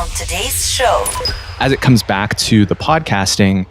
on today's show. As it comes back to the podcasting,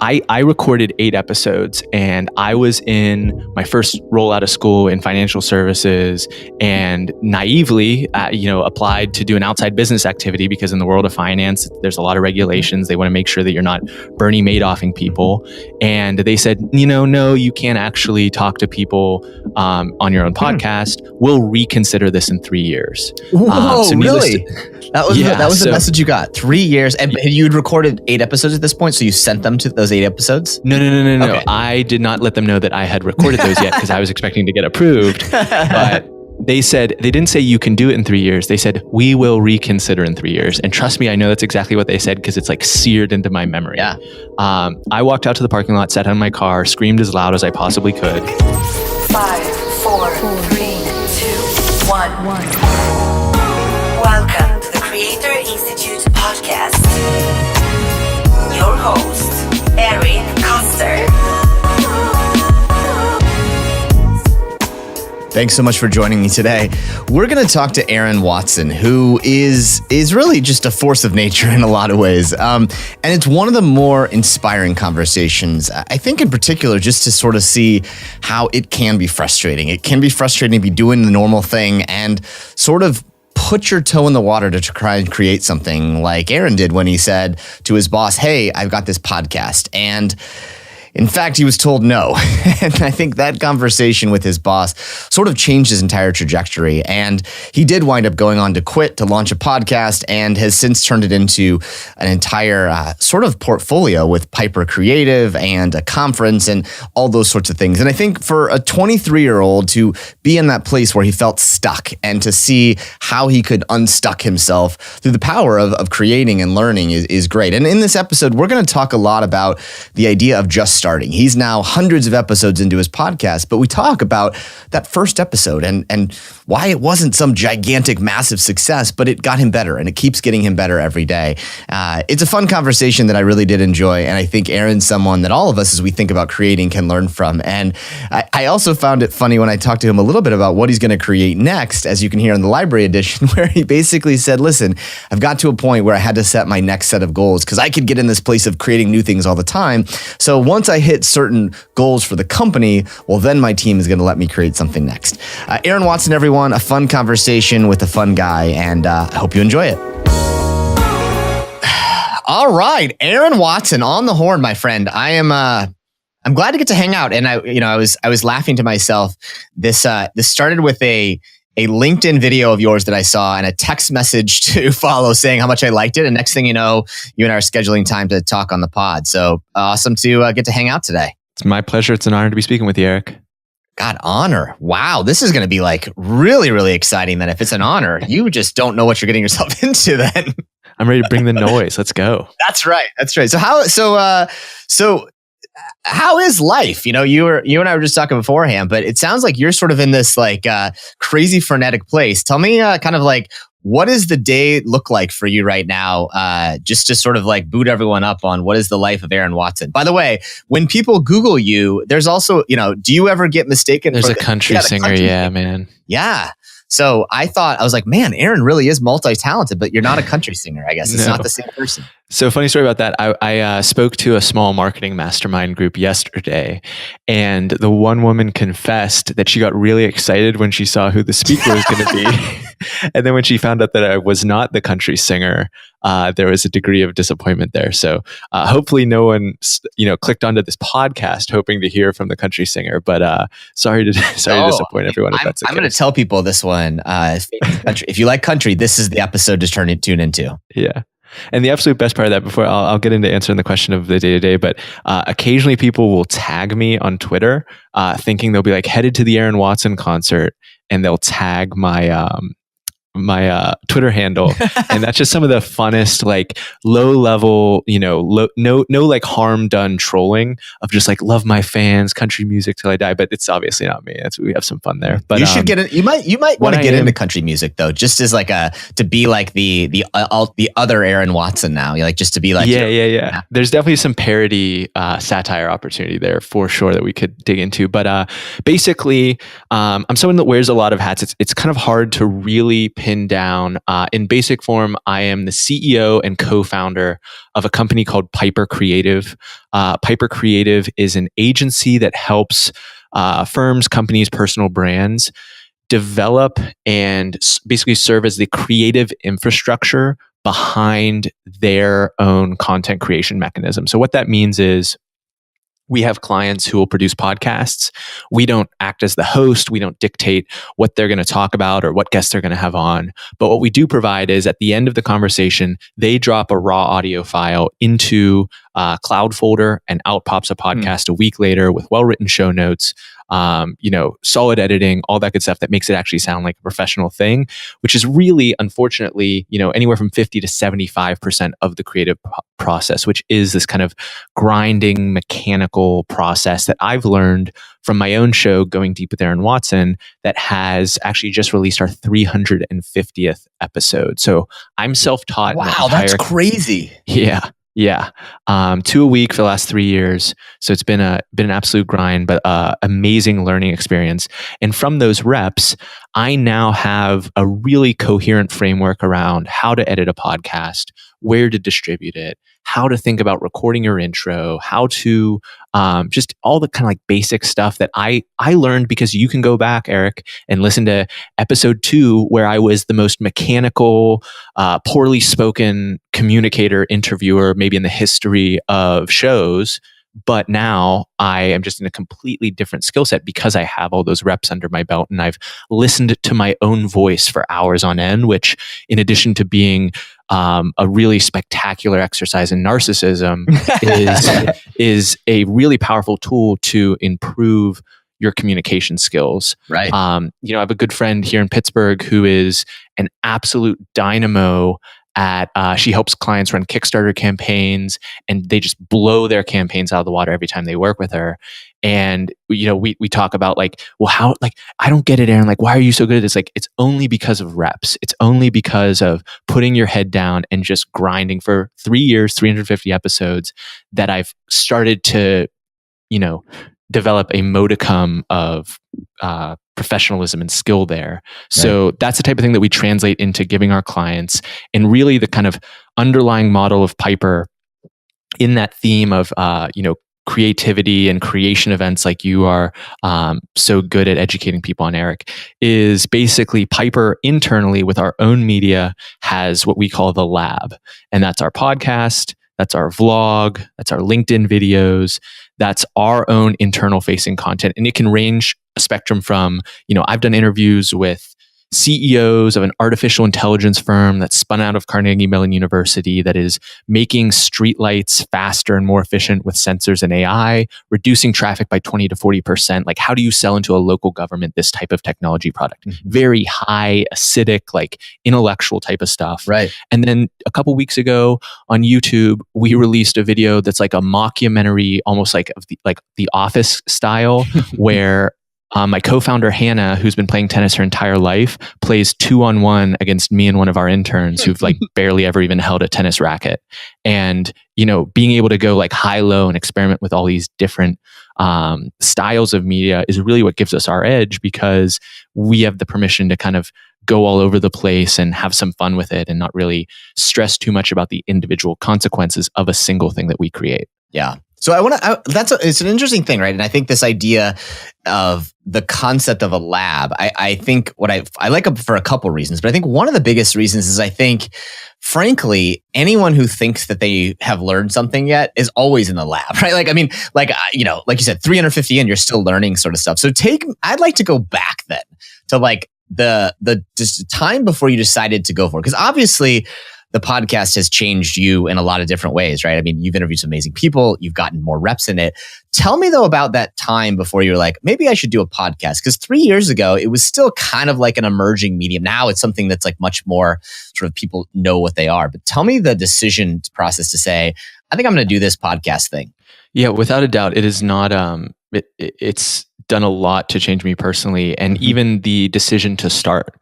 I recorded 8 episodes, and I was in my first role out of school in financial services, and naively, applied to do an outside business activity because in the world of finance, there's a lot of regulations. They want to make sure that you're not Bernie Madoffing people. And they said, no, you can't actually talk to people on your own podcast. We'll reconsider this in 3 years. Whoa, really? That was the message you got. 3 years, and you'd recorded 8 episodes at this point, so you sent them to those 8 episodes? No. Okay. I did not let them know that I had recorded those yet because I was expecting to get approved. But they didn't say you can do it in 3 years. They said, we will reconsider in 3 years. And trust me, I know that's exactly what they said because it's like seared into my memory. Yeah. I walked out to the parking lot, sat on my car, screamed as loud as I possibly could. 5, 4, 3, 2, 1. Welcome to the Creator Institute podcast. Your host, Barry Ritholtz. Thanks so much for joining me today. We're going to talk to Aaron Watson, who is really just a force of nature in a lot of ways. And it's one of the more inspiring conversations, I think in particular, just to sort of see how it can be frustrating. It can be frustrating to be doing the normal thing and sort of put your toe in the water to try and create something like Aaron did when he said to his boss, hey, I've got this podcast. And in fact, he was told no. And I think that conversation with his boss sort of changed his entire trajectory. And he did wind up going on to quit to launch a podcast and has since turned it into an entire sort of portfolio with Piper Creative and a conference and all those sorts of things. And I think for a 23-year-old to be in that place where he felt stuck and to see how he could unstuck himself through the power of creating and learning is great. And in this episode, we're going to talk a lot about the idea of just starting. He's now hundreds of episodes into his podcast, but we talk about that first episode and why it wasn't some gigantic, massive success, but it got him better and it keeps getting him better every day. It's a fun conversation that I really did enjoy. And I think Aaron's someone that all of us, as we think about creating, can learn from. And I also found it funny when I talked to him a little bit about what he's going to create next, as you can hear in the library edition, where he basically said, listen, I've got to a point where I had to set my next set of goals because I could get in this place of creating new things all the time. So once I hit certain goals for the company, well, then my team is going to let me create something next. Aaron Watson, everyone, a fun conversation with a fun guy, and I hope you enjoy it. All right, Aaron Watson on the horn, my friend. I'm glad to get to hang out, and I was laughing to myself. This started with a LinkedIn video of yours that I saw and a text message to follow saying how much I liked it. And next thing you know, you and I are scheduling time to talk on the pod. So awesome to get to hang out today. It's my pleasure. It's an honor to be speaking with you, Eric. God, honor. Wow. This is going to be like really, really exciting then. If it's an honor, you just don't know what you're getting yourself into then. I'm ready to bring the noise. Let's go. That's right. So how is life? You and I were just talking beforehand, but it sounds like you're sort of in this like crazy frenetic place. Tell me kind of like, what does the day look like for you right now? Just to sort of like boot everyone up on what is the life of Aaron Watson. By the way, when people Google you, there's also, do you ever get mistaken? There's a country singer. Yeah, man. Yeah. So I was like, man, Aaron really is multi-talented, but you're not a country singer, I guess. It's not the same person. So funny story about that. I spoke to a small marketing mastermind group yesterday, and the one woman confessed that she got really excited when she saw who the speaker was going to be. And then when she found out that I was not the country singer, there was a degree of disappointment there. So hopefully no one, clicked onto this podcast hoping to hear from the country singer. But sorry to disappoint everyone. If that's the I'm going to tell people this one. If you like country, this is the episode to tune into. Yeah. And the absolute best part of that, before I'll get into answering the question of the day-to-day, but occasionally people will tag me on Twitter thinking they'll be like headed to the Aaron Watson concert, and they'll tag my my Twitter handle, and that's just some of the funnest, like low level, no like harm done trolling of just like love my fans, country music till I die. But it's obviously not me. We have some fun there. But you should get it. You might want to get into country music though, just as like to be like the other Aaron Watson now. Like just to be like yeah. There's definitely some parody satire opportunity there for sure that we could dig into. But basically, I'm someone that wears a lot of hats. It's kind of hard to really pin broken down. In basic form, I am the CEO and co-founder of a company called Piper Creative. Piper Creative is an agency that helps firms, companies, personal brands develop and basically serve as the creative infrastructure behind their own content creation mechanism. So what that means is we have clients who will produce podcasts. We don't act as the host. We don't dictate what they're going to talk about or what guests they're going to have on. But what we do provide is at the end of the conversation, they drop a raw audio file into a cloud folder and out pops a podcast a week later with well-written show notes, solid editing, all that good stuff that makes it actually sound like a professional thing, which is really, unfortunately, anywhere from 50 to 75% of the creative process, which is this kind of grinding mechanical process that I've learned from my own show, Going Deep with Aaron Watson, that has actually just released our 350th episode. So I'm self-taught. Wow, that's crazy. Yeah. Yeah. 2 a week for the last 3 years. So it's been an absolute grind, but amazing learning experience. And from those reps, I now have a really coherent framework around how to edit a podcast, where to distribute it, how to think about recording your intro, how to just all the kind of like basic stuff that I learned, because you can go back, Eric, and listen to episode 2 where I was the most mechanical, poorly spoken communicator, interviewer, maybe in the history of shows. But now I am just in a completely different skill set because I have all those reps under my belt and I've listened to my own voice for hours on end, which, in addition to being a really spectacular exercise in narcissism, is a really powerful tool to improve your communication skills. Right. I have a good friend here in Pittsburgh who is an absolute dynamo at, she helps clients run Kickstarter campaigns, and they just blow their campaigns out of the water every time they work with her. And, we talk about like, well, how, like, I don't get it, Aaron. Like, why are you so good at this? Like, it's only because of reps. It's only because of putting your head down and just grinding for 3 years, 350 episodes, that I've started to, develop a modicum of professionalism and skill there. So that's the type of thing that we translate into giving our clients. And really the kind of underlying model of Piper in that theme of, creativity and creation events, like you are so good at educating people on, Eric, is basically Piper internally with our own media has what we call the lab. And that's our podcast, that's our vlog, that's our LinkedIn videos, that's our own internal facing content. And it can range a spectrum from, I've done interviews with CEOs of an artificial intelligence firm that spun out of Carnegie Mellon University that is making streetlights faster and more efficient with sensors and AI, reducing traffic by 20 to 40%. Like, how do you sell into a local government this type of technology product? Very high, acidic, like intellectual type of stuff. Right. And then a couple weeks ago on YouTube, we released a video that's like a mockumentary, almost like of the Office style, where my co-founder, Hannah, who's been playing tennis her entire life, plays 2-on-1 against me and one of our interns who've like barely ever even held a tennis racket. And, being able to go like high-low and experiment with all these different styles of media is really what gives us our edge, because we have the permission to kind of go all over the place and have some fun with it and not really stress too much about the individual consequences of a single thing that we create. Yeah. So it's an interesting thing, right? And I think this idea of the concept of a lab, I think what I like it for a couple reasons, but I think one of the biggest reasons is I think, frankly, anyone who thinks that they have learned something yet is always in the lab, right? Like, I mean, like you said, 350 in, you're still learning sort of stuff. So I'd like to go back then to like the time before you decided to go for it. Because obviously, the podcast has changed you in a lot of different ways, right? I mean, you've interviewed some amazing people. You've gotten more reps in it. Tell me, though, about that time before you were like, maybe I should do a podcast. Because 3 years ago, it was still kind of like an emerging medium. Now it's something that's like much more sort of people know what they are. But tell me the decision process to say, I think I'm going to do this podcast thing. Yeah, without a doubt, it is not... It's done a lot to change me personally. And even the decision to start.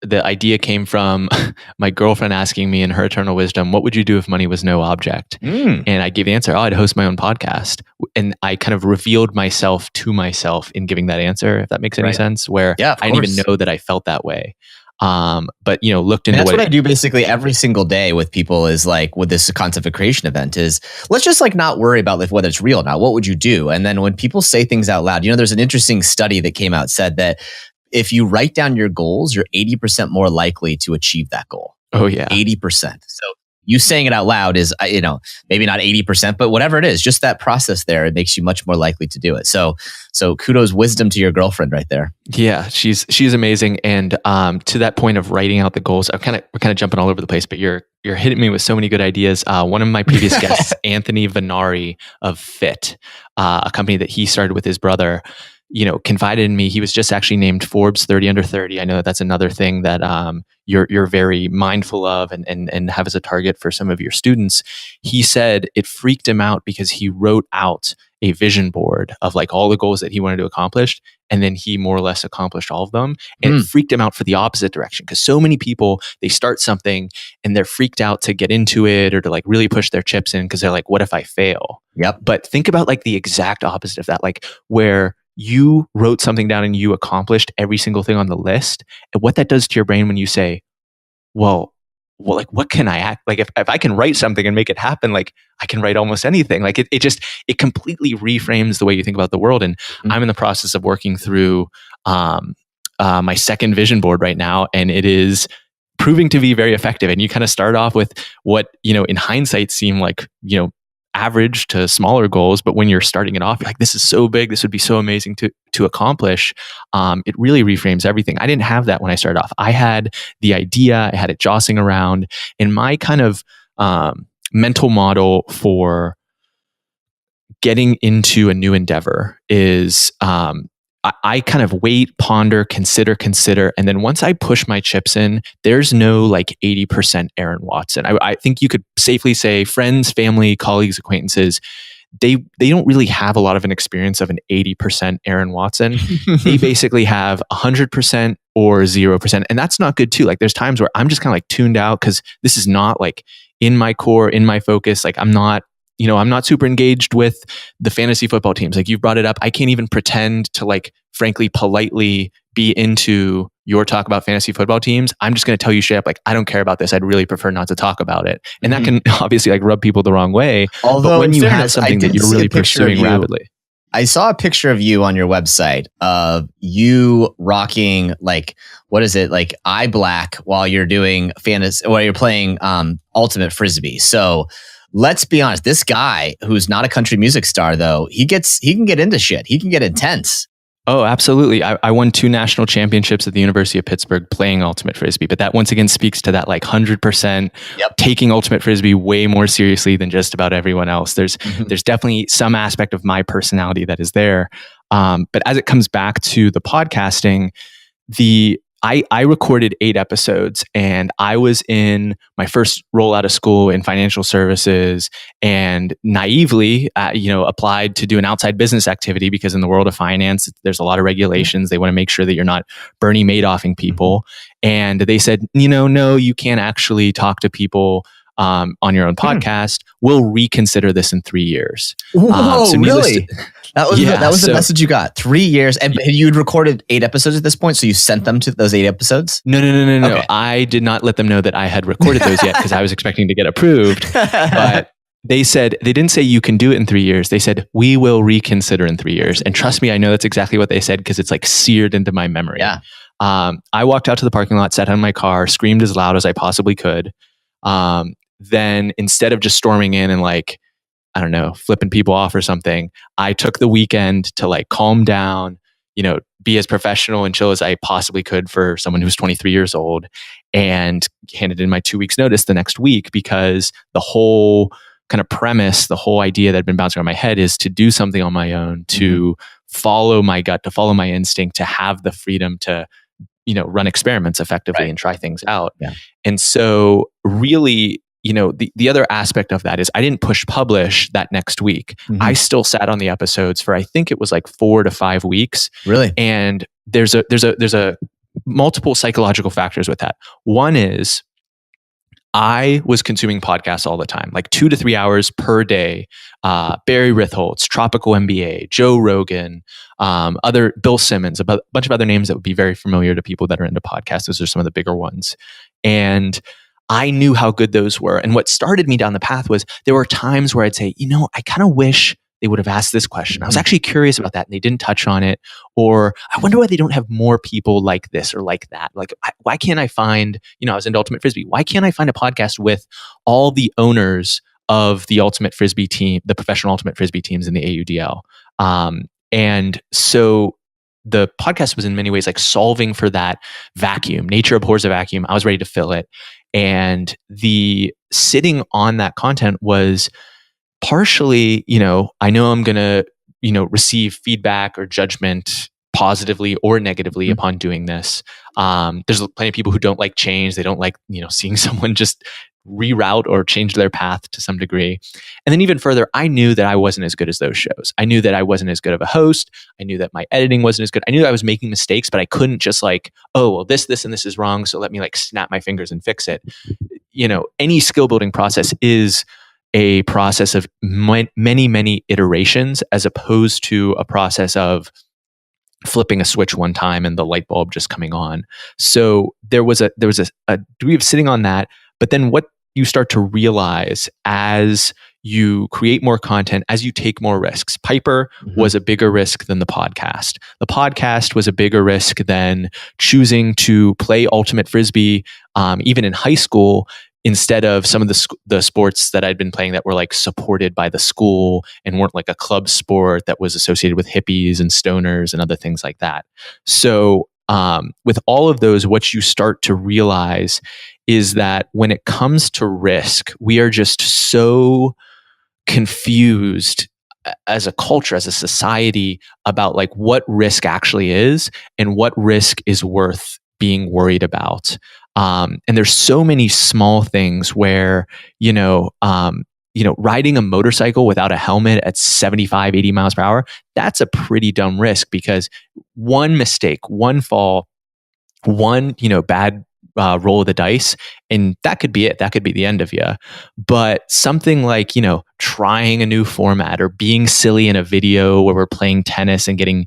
The idea came from my girlfriend asking me in her eternal wisdom, what would you do if money was no object? And I gave the answer, I'd host my own podcast. And I kind of revealed myself to myself in giving that answer, if that makes any sense, where I didn't even know that I felt that way. But looked And into that's what what I do basically every single day with people is like with this content creation event is let's just like not worry about like whether it's real or not. What would you do? And then when people say things out loud, there's an interesting study that came out said that if you write down your goals, you're 80% more likely to achieve that goal. Oh yeah. 80%. So you saying it out loud is, maybe not 80%, but whatever it is, just that process there, it makes you much more likely to do it. So kudos, wisdom to your girlfriend right there. Yeah, she's amazing. And to that point of writing out the goals, we're kind of jumping all over the place, but you're hitting me with so many good ideas. One of my previous guests, Anthony Venari of Fit, a company that he started with his brother, confided in me. He was just actually named Forbes 30 under 30. I know that's another thing that you're very mindful of and have as a target for some of your students. He said it freaked him out because he wrote out a vision board of like all the goals that he wanted to accomplish, and then he more or less accomplished all of them. And it freaked him out for the opposite direction because so many people, they start something and they're freaked out to get into it or to like really push their chips in because they're like, what if I fail? Yep. But think about like the exact opposite of that, like where you wrote something down and you accomplished every single thing on the list, and what that does to your brain when you say, well, like, what can I act like if I can write something and make it happen, like I can write almost anything. Like it completely reframes the way you think about the world. And I'm in the process of working through my second vision board right now, and it is proving to be very effective. And you kind of start off with what, in hindsight seem like, average to smaller goals, but when you're starting it off, you're like, this is so big, this would be so amazing to accomplish. It really reframes everything. I didn't have that when I started off. I had the idea, I had it jostling around, and my kind of mental model for getting into a new endeavor is I kind of wait, ponder, consider, and then once I push my chips in, there's no like 80% Aaron Watson. I think you could safely say friends, family, colleagues, acquaintances, they don't really have a lot of an experience of an 80% Aaron Watson. They basically have 100% or 0%. And that's not good too. Like there's times where I'm just kind of like tuned out because this is not like in my core, in my focus. Like I'm not super engaged with the fantasy football teams. Like you've brought it up. I can't even pretend to like, frankly, politely be into your talk about fantasy football teams. I'm just going to tell you straight up, like, I don't care about this. I'd really prefer not to talk about it. And that can obviously like rub people the wrong way. Although but when you fairness, have something that you're really pursuing rapidly. I saw a picture of you on your website of you rocking like, what is it? Like eye black while you're doing fantasy, while you're playing ultimate frisbee. So let's be honest, this guy who's not a country music star though, he can get into shit. He can get intense. Oh, absolutely. I won 2 national championships at the University of Pittsburgh playing ultimate frisbee, but that once again speaks to that like 100% taking ultimate frisbee way more seriously than just about everyone else. There's definitely some aspect of my personality that is there. But as it comes back to the podcasting, I recorded 8 episodes, and I was in my first role out of school in financial services, and naively, applied to do an outside business activity because in the world of finance, there's a lot of regulations. They want to make sure that you're not Bernie Madoffing people. And they said, no, you can't actually talk to people on your own podcast. We'll reconsider this in 3 years. Whoa, really? That was the message you got. 3 years, and you'd recorded 8 episodes at this point, so you sent them to those 8 episodes? No. Okay. I did not let them know that I had recorded those yet because I was expecting to get approved. But they didn't say you can do it in 3 years. They said, we will reconsider in 3 years. And trust me, I know that's exactly what they said because it's like seared into my memory. Yeah. I walked out to the parking lot, sat in my car, screamed as loud as I possibly could. Then instead of just storming in and like, I don't know, flipping people off or something, I took the weekend to like calm down, be as professional and chill as I possibly could for someone who's 23 years old, and handed in my 2 weeks notice the next week because the whole kind of premise, the whole idea that had been bouncing around my head is to do something on my own, to follow my gut, to follow my instinct, to have the freedom to, run experiments effectively and try things out. Yeah. And so really, the other aspect of that is I didn't push publish that next week. I still sat on the episodes for, I think it was like 4 to 5 weeks. Really? And there's a multiple psychological factors with that. One is I was consuming podcasts all the time, like 2 to 3 hours per day. Barry Ritholtz, Tropical MBA, Joe Rogan, other Bill Simmons, a bunch of other names that would be very familiar to people that are into podcasts. Those are some of the bigger ones. And I knew how good those were. And what started me down the path was there were times where I'd say, I kind of wish they would have asked this question. I was actually curious about that and they didn't touch on it. Or I wonder why they don't have more people like this or like that. Like, why can't I find, I was into Ultimate Frisbee. Why can't I find a podcast with all the owners of the Ultimate Frisbee team, the professional Ultimate Frisbee teams in the AUDL? And so the podcast was in many ways like solving for that vacuum. Nature abhors a vacuum. I was ready to fill it. And the sitting on that content was partially, I know I'm going to, receive feedback or judgment positively or negatively upon doing this. There's plenty of people who don't like change. They don't like, seeing someone just reroute or change their path to some degree. And then even further, I knew that I wasn't as good as those shows. I knew that I wasn't as good of a host. I knew that my editing wasn't as good. I knew that I was making mistakes, but I couldn't just like, oh, well, this, and this is wrong. So let me like snap my fingers and fix it. Any skill building process is a process of many iterations as opposed to a process of flipping a switch one time and the light bulb just coming on. So there was a degree of sitting on that, but then what you start to realize as you create more content, as you take more risks. Piper was a bigger risk than the podcast. The podcast was a bigger risk than choosing to play Ultimate Frisbee, even in high school, instead of some of the sports that I'd been playing that were like supported by the school and weren't like a club sport that was associated with hippies and stoners and other things like that. So with all of those, what you start to realize is that when it comes to risk, we are just so confused as a culture, as a society, about like what risk actually is and what risk is worth being worried about. And there's so many small things where, riding a motorcycle without a helmet at 75, 80 miles per hour, that's a pretty dumb risk because one mistake, one fall, one, bad roll of the dice, and that could be it. That could be the end of you. But something like, trying a new format or being silly in a video where we're playing tennis and getting,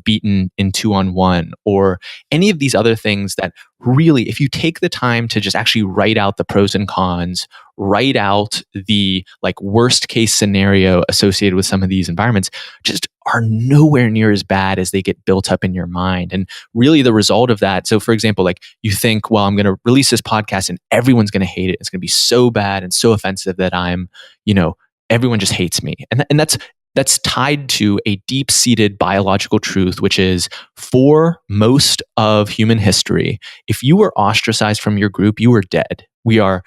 beaten in 2-on-1, or any of these other things that really, if you take the time to just actually write out the pros and cons, write out the like worst case scenario associated with some of these environments, just are nowhere near as bad as they get built up in your mind. And really the result of that. So for example, like you think, well, I'm going to release this podcast and everyone's going to hate it. It's going to be so bad and so offensive that I'm, everyone just hates me. And that's tied to a deep-seated biological truth, which is for most of human history, if you were ostracized from your group, you were dead. We are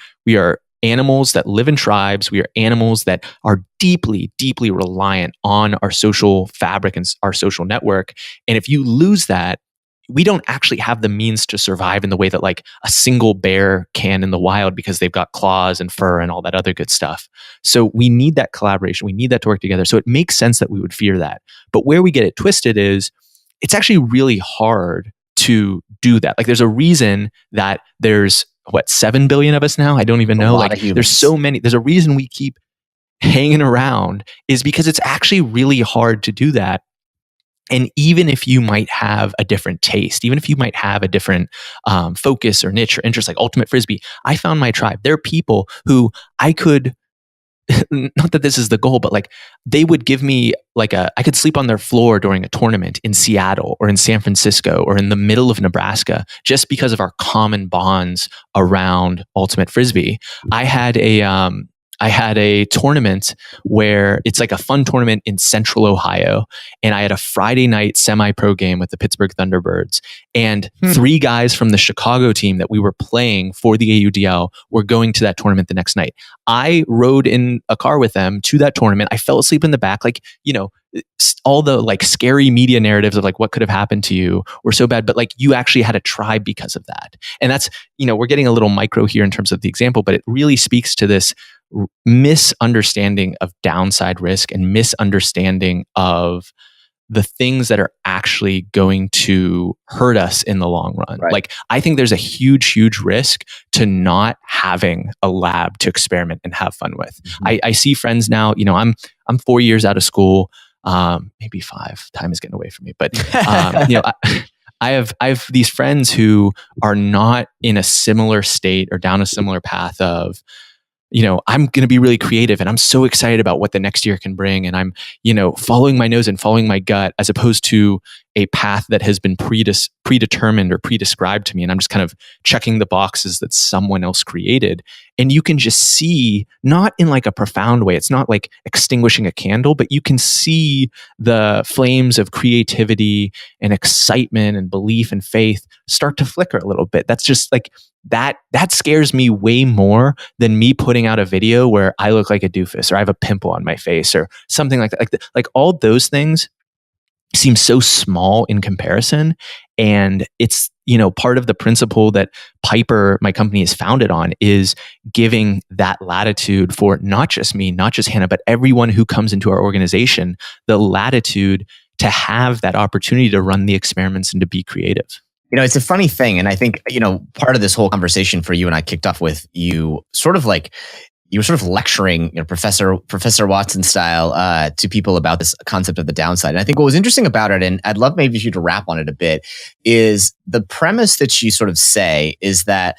animals that live in tribes. We are animals that are deeply, deeply reliant on our social fabric and our social network. And if you lose that, we don't actually have the means to survive in the way that like a single bear can in the wild because they've got claws and fur and all that other good stuff. So we need that collaboration. We need that to work together. So it makes sense that we would fear that. But where we get it twisted is it's actually really hard to do that. Like there's a reason that there's 7 billion of us now? I don't even know. Like there's so many. There's a reason we keep hanging around is because it's actually really hard to do that. And even if you might have a different taste, even if you might have a different focus or niche or interest, like Ultimate Frisbee, I found my tribe. There are people who I could, not that this is the goal, but like they would give me like I could sleep on their floor during a tournament in Seattle or in San Francisco or in the middle of Nebraska just because of our common bonds around Ultimate Frisbee. I had a tournament where it's like a fun tournament in central Ohio. And I had a Friday night semi-pro game with the Pittsburgh Thunderbirds. And 3 guys from the Chicago team that we were playing for the AUDL were going to that tournament the next night. I rode in a car with them to that tournament. I fell asleep in the back. Like, all the like scary media narratives of like what could have happened to you were so bad, but like you actually had a tribe because of that. And that's, we're getting a little micro here in terms of the example, but it really speaks to this misunderstanding of downside risk and misunderstanding of the things that are actually going to hurt us in the long run. Right. Like, I think there's a huge risk to not having a lab to experiment and have fun with. I see friends now, I'm 4 years out of school, maybe 5. Time is getting away from me, but I have these friends who are not in a similar state or down a similar path of, I'm going to be really creative and I'm so excited about what the next year can bring. And I'm, following my nose and following my gut, as opposed to a path that has been predetermined or prescribed to me. And I'm just kind of checking the boxes that someone else created. And you can just see, not in like a profound way, it's not like extinguishing a candle, but you can see the flames of creativity and excitement and belief and faith start to flicker a little bit. That's just like, that scares me way more than me putting out a video where I look like a doofus or I have a pimple on my face or something like that. Like all those things seem so small in comparison. And it's, part of the principle that Piper, my company, is founded on, is giving that latitude for not just me, not just Hannah, but everyone who comes into our organization, the latitude to have that opportunity to run the experiments and to be creative. It's a funny thing. And I think, part of this whole conversation for you and I kicked off with you sort of like, you were sort of lecturing, Professor Watson style, to people about this concept of the downside. And I think what was interesting about it, and I'd love maybe for you to wrap on it a bit, is the premise that you sort of say is that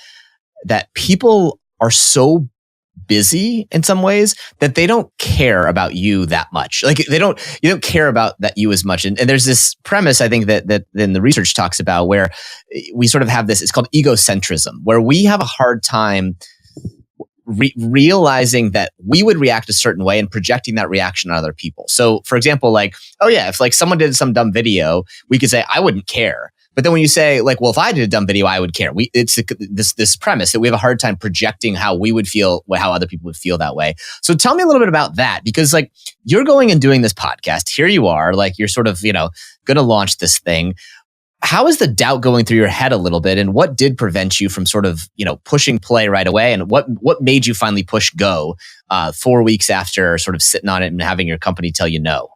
people are so busy in some ways that they don't care about you that much. Like you don't care about that you as much. And there's this premise, I think, that then the research talks about, where we sort of have this, it's called egocentrism, where we have a hard time realizing that we would react a certain way and projecting that reaction on other people. So for example, like, oh yeah, if like someone did some dumb video, we could say, I wouldn't care. But then when you say like, well, if I did a dumb video, I would care. It's this premise that we have a hard time projecting how we would feel, how other people would feel that way. So tell me a little bit about that, because like you're going and doing this podcast. Here you are, like you're sort of, going to launch this thing. How is the doubt going through your head a little bit? And what did prevent you from sort of, pushing play right away? And what made you finally push go 4 weeks after sort of sitting on it and having your company tell you no?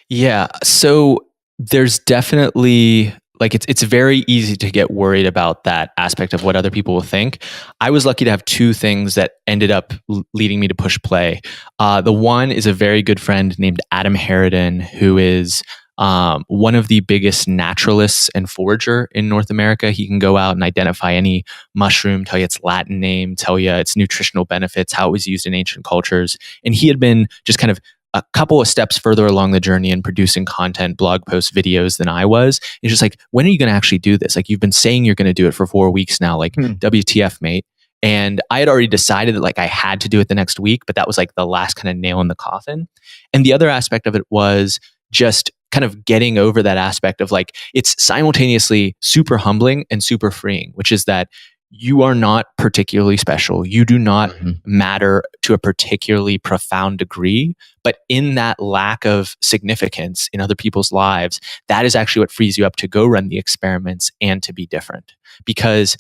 Yeah. So there's definitely, like, it's very easy to get worried about that aspect of what other people will think. I was lucky to have 2 things that ended up leading me to push play. The one is a very good friend named Adam Harridan, who is one of the biggest naturalists and forager in North America. He can go out and identify any mushroom, tell you its Latin name, tell you its nutritional benefits, how it was used in ancient cultures. And he had been just kind of a couple of steps further along the journey in producing content, blog posts, videos than I was. It's just like, when are you going to actually do this? Like, you've been saying you're going to do it for 4 weeks now, like WTF, mate. And I had already decided that like I had to do it the next week, but that was like the last kind of nail in the coffin. And the other aspect of it was just kind of getting over that aspect of like, it's simultaneously super humbling and super freeing, which is that you are not particularly special. You do not matter to a particularly profound degree, but in that lack of significance in other people's lives, that is actually what frees you up to go run the experiments and to be different. Because,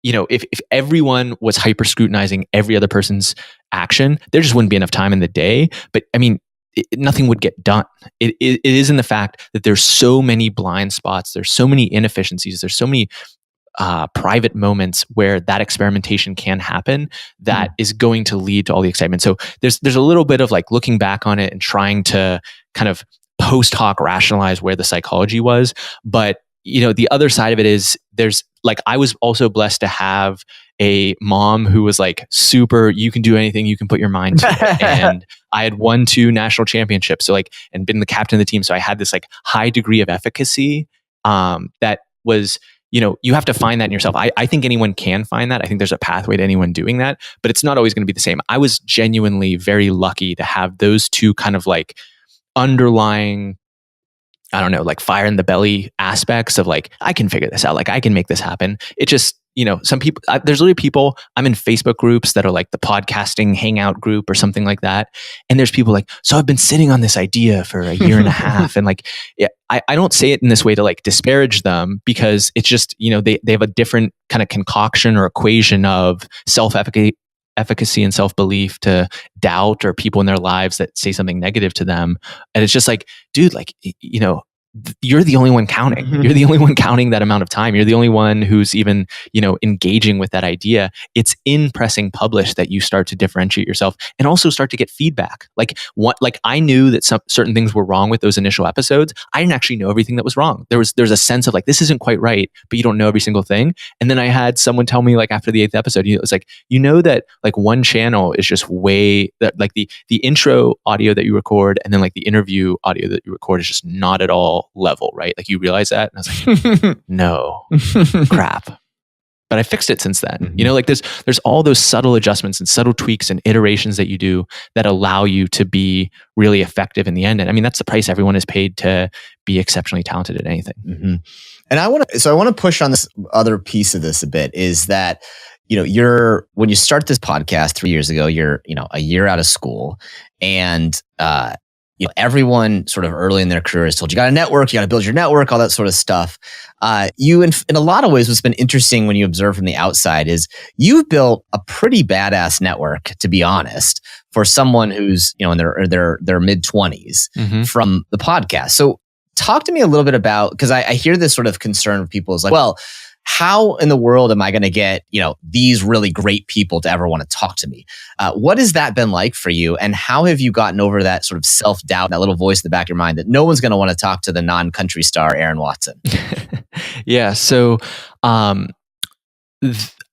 if everyone was hyper scrutinizing every other person's action, there just wouldn't be enough time in the day. But I mean, nothing would get done. It is in the fact that there's so many blind spots, there's so many inefficiencies, there's so many private moments where that experimentation can happen that is going to lead to all the excitement. So there's a little bit of like looking back on it and trying to kind of post hoc rationalize where the psychology was. But the other side of it is there's like, I was also blessed to have a mom who was like super, you can do anything, you can put your mind to it. And I had won 2 national championships. So like, and been the captain of the team. So I had this like high degree of efficacy that was, you have to find that in yourself. I think anyone can find that. I think there's a pathway to anyone doing that, but it's not always going to be the same. I was genuinely very lucky to have those 2 kind of like underlying, I don't know, like fire in the belly aspects of like, I can figure this out. Like I can make this happen. It just, some people, there's literally people, I'm in Facebook groups that are like the podcasting hangout group or something like that. And there's people like, so I've been sitting on this idea for a year and a half. And like, yeah, I don't say it in this way to like disparage them, because it's just, they have a different kind of concoction or equation of self-efficacy self-efficacy and self-belief to doubt or people in their lives that say something negative to them. And it's just like, dude, like, you're the only one counting. You're the only one counting that amount of time. You're the only one who's even, engaging with that idea. It's in pressing publish that you start to differentiate yourself and also start to get feedback. Like I knew that some certain things were wrong with those initial episodes. I didn't actually know everything that was wrong. There's a sense of like, this isn't quite right, but you don't know every single thing. And then I had someone tell me like after the 8th episode, it was like, that like one channel is just way that like the intro audio that you record and then like the interview audio that you record is just not at all level, right? Like you realize that? And I was like, no, crap. But I fixed it since then. Like there's all those subtle adjustments and subtle tweaks and iterations that you do that allow you to be really effective in the end. And I mean, that's the price everyone is paid to be exceptionally talented at anything. And I want to push on this other piece of this a bit is that, when you start this podcast 3 years ago, you're, a year out of school and, everyone sort of early in their career is told you got to network, you got to build your network, all that sort of stuff. You, in a lot of ways, what's been interesting when you observe from the outside is you've built a pretty badass network, to be honest, for someone who's in their mid 20s from the podcast. So talk to me a little bit about, because I hear this sort of concern of people is like, well, how in the world am I going to get, these really great people to ever want to talk to me? What has that been like for you? And how have you gotten over that sort of self-doubt, that little voice in the back of your mind that no one's going to want to talk to the non-country star Aaron Watson? Yeah. So,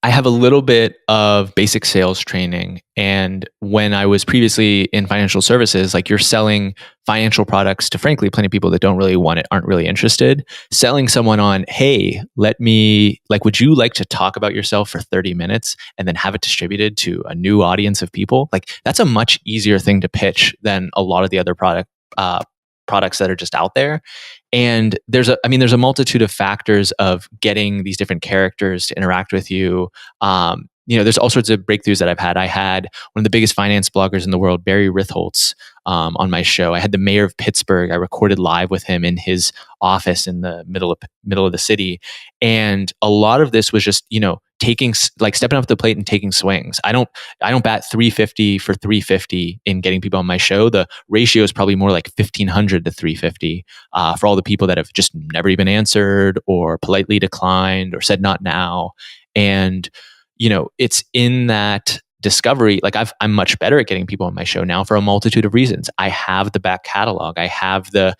I have a little bit of basic sales training. And when I was previously in financial services, like you're selling financial products to frankly, plenty of people that don't really want it, aren't really interested. Selling someone on, hey, would you like to talk about yourself for 30 minutes and then have it distributed to a new audience of people? Like that's a much easier thing to pitch than a lot of the other products that are just out there. And there's a multitude of factors of getting these different characters to interact with you. There's all sorts of breakthroughs that I've had. I had one of the biggest finance bloggers in the world, Barry Ritholtz, on my show. I had the mayor of Pittsburgh. I recorded live with him in his office in the middle of the city. And a lot of this was just, stepping up to the plate and taking swings. I don't bat 350 for 350 in getting people on my show. The ratio is probably more like 1,500 to 350 for all the people that have just never even answered or politely declined or said not now. And it's in that discovery, like I'm much better at getting people on my show now for a multitude of reasons. I have the back catalog. I have the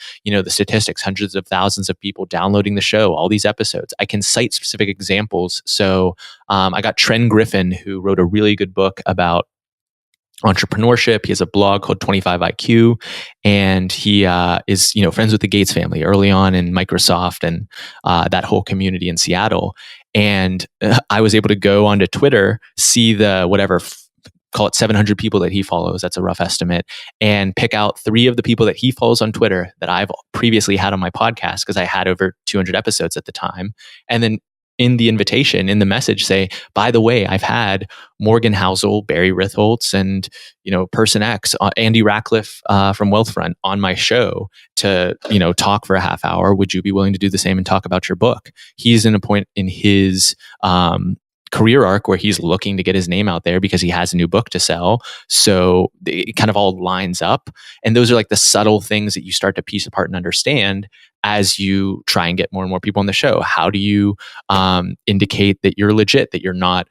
statistics, hundreds of thousands of people downloading the show, all these episodes. I can cite specific examples. So I got Tren Griffin, who wrote a really good book about entrepreneurship. He has a blog called 25 IQ, and he is friends with the Gates family early on in Microsoft and that whole community in Seattle. And I was able to go onto Twitter, see the call it 700 people that he follows. That's a rough estimate, and pick out 3 of the people that he follows on Twitter that I've previously had on my podcast because I had over 200 episodes at the time, and then in the invitation, in the message, say, by the way, I've had Morgan Housel, Barry Ritholtz, and Person X, Andy Ratcliffe from Wealthfront on my show to talk for a half hour. Would you be willing to do the same and talk about your book? He's in a point in his career arc where he's looking to get his name out there because he has a new book to sell. So it kind of all lines up. And those are like the subtle things that you start to piece apart and understand as you try and get more and more people on the show. How do you indicate that you're legit, that you're not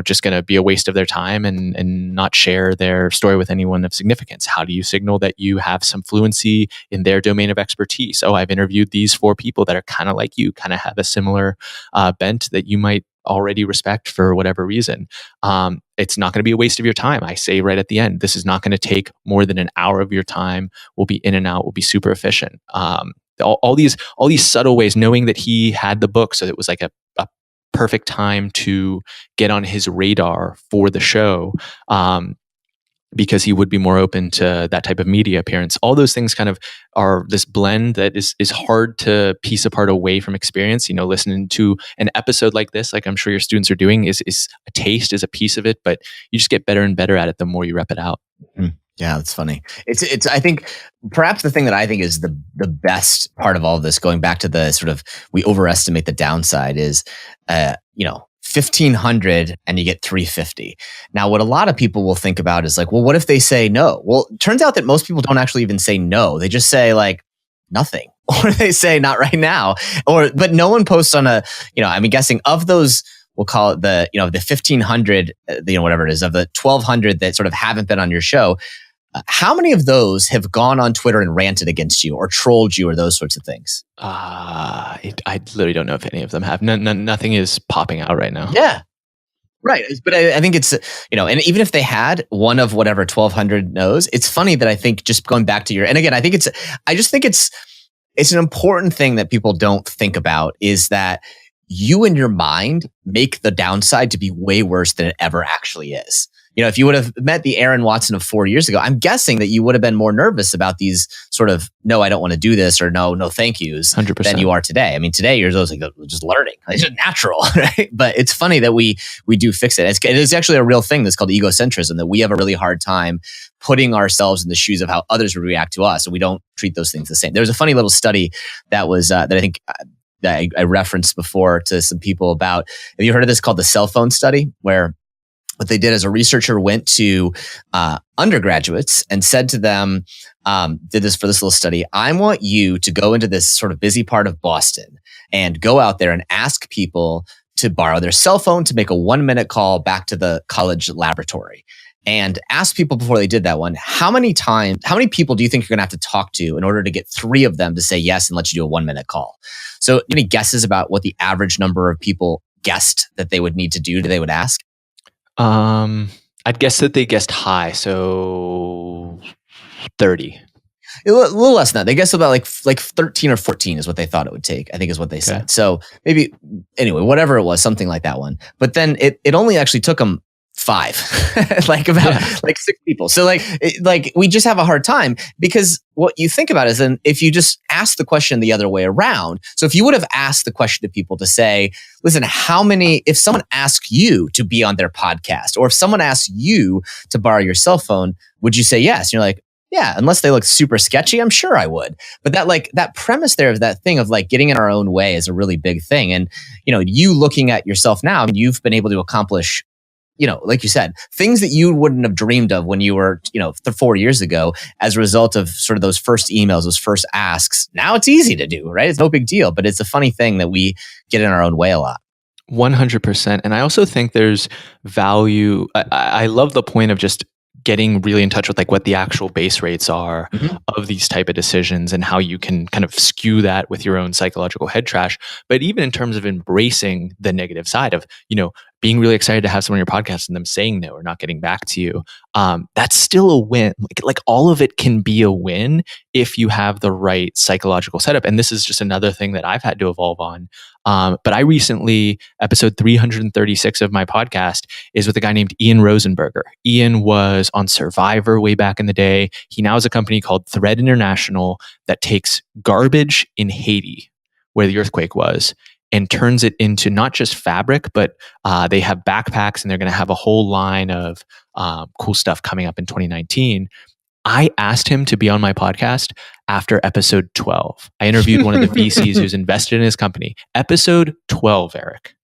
just going to be a waste of their time and not share their story with anyone of significance? How do you signal that you have some fluency in their domain of expertise? Oh, I've interviewed these 4 people that are kind of like you, kind of have a similar bent that you might already respect for whatever reason. It's not going to be a waste of your time. I say right at the end, this is not going to take more than an hour of your time. We'll be in and out. We'll be super efficient. All these subtle ways, knowing that he had the book, so it was like a perfect time to get on his radar for the show. Because he would be more open to that type of media appearance. All those things kind of are this blend that is hard to piece apart away from experience. Listening to an episode like this, like I'm sure your students are doing, is a taste, is a piece of it, but you just get better and better at it the more you rep it out. Yeah, that's funny. It's I think perhaps the thing that I think is the best part of all of this, going back to the sort of we overestimate the downside, is 1,500 and you get 350. Now, what a lot of people will think about is like, well, what if they say no? Well, it turns out that most people don't actually even say no. They just say like nothing, or they say not right now, but no one posts on I'm guessing of those, we'll call it the 1,500, whatever it is, of the 1,200 that sort of haven't been on your show. How many of those have gone on Twitter and ranted against you or trolled you or those sorts of things? I literally don't know if any of them have. Nothing is popping out right now. Yeah. Right. But I think it's, and even if they had one of whatever 1,200 knows, it's funny that I think just going back to and again, I just think it's an important thing that people don't think about is that you in your mind make the downside to be way worse than it ever actually is. If you would have met the Aaron Watson of 4 years ago, I'm guessing that you would have been more nervous about these sort of, no, I don't want to do this, or no, thank yous 100%. Than you are today. I mean, today you're just learning. It's just natural, right? But it's funny that we do fix it. It is actually a real thing that's called egocentrism, that we have a really hard time putting ourselves in the shoes of how others would react to us, and we don't treat those things the same. There was a funny little study that was that I think that I referenced before to some people about. Have you heard of this called the cell phone study, where what they did is a researcher went to undergraduates and said to them, did this for this little study, I want you to go into this sort of busy part of Boston and go out there and ask people to borrow their cell phone to make a 1-minute call back to the college laboratory. And ask people before they did that one, how many people do you think you're going to have to talk to in order to get 3 of them to say yes and let you do a 1-minute call? So any guesses about what the average number of people guessed that they would need to do, they would ask? I'd guess that they guessed high, so 30. A little less than that. They guessed about like 13 or 14 is what they thought it would take, I think is what they said. So maybe, anyway, whatever it was, something like that one. But then it only actually took them 5, like 6 people. So we just have a hard time, because what you think about is then if you just ask the question the other way around. So if you would have asked the question to people to say, listen, if someone asks you to be on their podcast, or if someone asks you to borrow your cell phone, would you say yes? And you're like, yeah, unless they look super sketchy, I'm sure I would. But that premise there of that thing of like getting in our own way is a really big thing. And, you looking at yourself now, you've been able to accomplish, like you said, things that you wouldn't have dreamed of when you were, 4 years ago, as a result of sort of those first emails, those first asks. Now it's easy to do, right? It's no big deal, but it's a funny thing that we get in our own way a lot. 100%. And I also think there's value. I love the point of just getting really in touch with like what the actual base rates are of these type of decisions and how you can kind of skew that with your own psychological head trash. But even in terms of embracing the negative side of, being really excited to have someone on your podcast and them saying no or not getting back to you, that's still a win. Like all of it can be a win if you have the right psychological setup. And this is just another thing that I've had to evolve on. But I recently, episode 336 of my podcast is with a guy named Ian Rosenberger. Ian was on Survivor way back in the day. He now has a company called Thread International that takes garbage in Haiti, where the earthquake was, and turns it into not just fabric, but they have backpacks, and they're going to have a whole line of cool stuff coming up in 2019. I asked him to be on my podcast after episode 12. I interviewed one of the VCs who's invested in his company. Episode 12, Eric.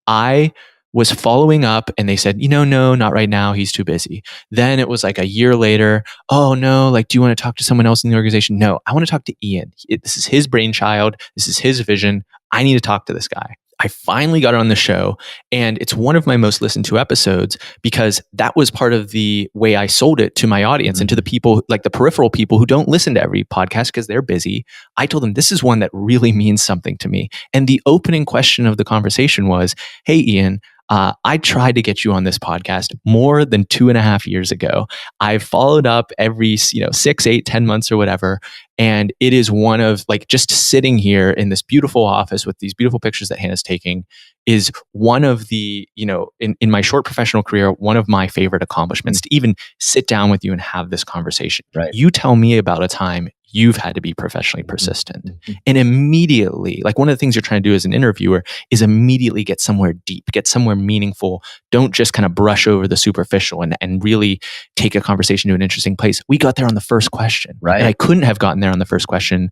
I was following up and they said, no, not right now. He's too busy. Then it was like a year later. Oh no, do you want to talk to someone else in the organization? No, I want to talk to Ian. This is his brainchild. This is his vision. I need to talk to this guy. I finally got on the show, and it's one of my most listened to episodes because that was part of the way I sold it to my audience and to the people, like the peripheral people who don't listen to every podcast because they're busy. I told them this is one that really means something to me. And the opening question of the conversation was, hey, Ian, I tried to get you on this podcast more than 2.5 years ago. I've followed up every 6, 8, 10 months or whatever. And it is one of just sitting here in this beautiful office with these beautiful pictures that Hannah's taking is one of the, in my short professional career, one of my favorite accomplishments to even sit down with you and have this conversation. Right. You tell me about a time you've had to be professionally persistent. And immediately, one of the things you're trying to do as an interviewer is immediately get somewhere deep, get somewhere meaningful. Don't just kind of brush over the superficial and really take a conversation to an interesting place. We got there on the first question. Right. And I couldn't have gotten there on the first question